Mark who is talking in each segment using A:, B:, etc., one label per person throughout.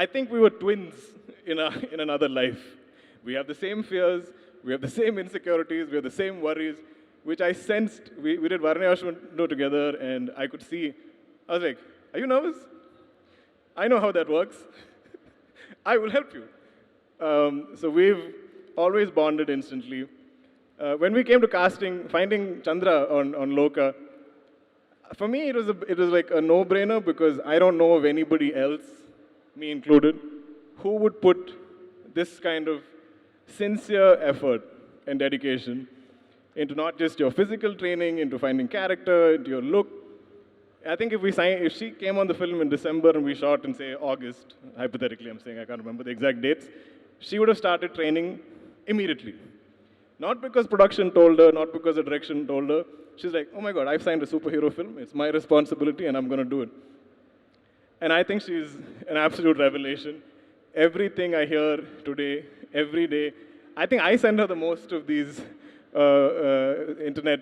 A: I think we were twins in another life. We have the same fears, we have the same insecurities, we have the same worries, which I sensed. We did Varnayashwano together, and I could see. I was like, "Are you nervous? I know how that works. I will help you." So we've always bonded instantly. When we came to casting, finding Chandra on Loka, for me it was like a no-brainer because I don't know of anybody else, me included, who would put this kind of sincere effort and dedication into not just your physical training, into finding character, into your look. I think if she came on the film in December and we shot in, say, August, hypothetically I'm saying, I can't remember the exact dates, she would have started training immediately. Not because production told her, not because the direction told her. She's like, oh my God, I've signed a superhero film. It's my responsibility and I'm going to do it. And I think she's an absolute revelation. Everything I hear today, every day, I think I send her the most of these internet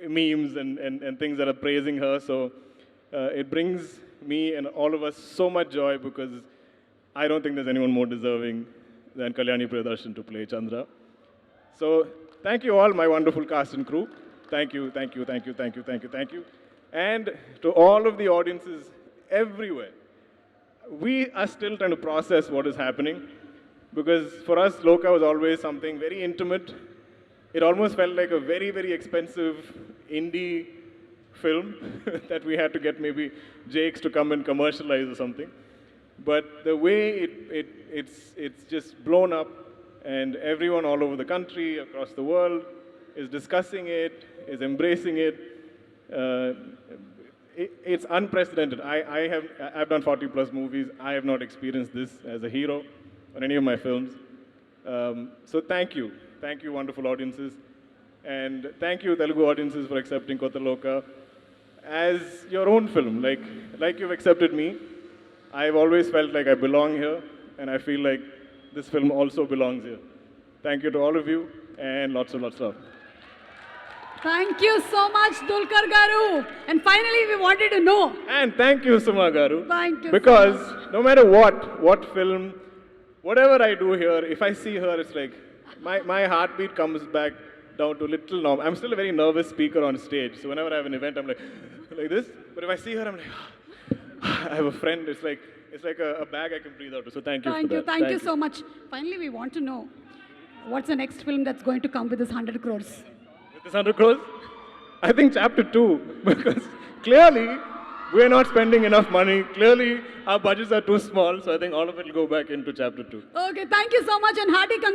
A: memes and things that are praising her. So it brings me and all of us so much joy because I don't think there's anyone more deserving than Kalyani Priyadarshan to play Chandra. So thank you all, my wonderful cast and crew. Thank you, thank you, thank you, thank you, thank you, thank you. And to all of the audiences everywhere, we are still trying to process what is happening because for us, Loka was always something very intimate. It almost felt like a very, very expensive indie film that we had to get maybe Jakes to come and commercialize or something. But the way it's just blown up, and everyone all over the country, across the world, is discussing it, is embracing it. It's unprecedented. I've done 40 plus movies. I have not experienced this as a hero on any of my films. So thank you. Thank you, wonderful audiences. And thank you, Telugu audiences, for accepting Kotta Loka as your own film. Like you've accepted me. I've always felt like I belong here, and I feel like this film also belongs here. Thank you to all of you, and lots of love.
B: Thank you so much, Dulquer Garu. And finally, we wanted to know.
A: And thank you, Suma Garu.
B: Thank you.
A: Because no matter what film, whatever I do here, if I see her, it's like my heartbeat comes back down to little norm. I'm still a very nervous speaker on stage, so whenever I have an event, I'm like this. But if I see her, I'm like, I have a friend. It's like a bag I can breathe out of. So thank you for that.
B: Thank you so much. Finally, we want to know what's the next film that's going to come with this 100 crores?
A: With this 100 crores? I think chapter 2, because clearly we're not spending enough money. Clearly our budgets are too small, so I think all of it will go back into chapter 2.
B: Okay, thank you so much and hearty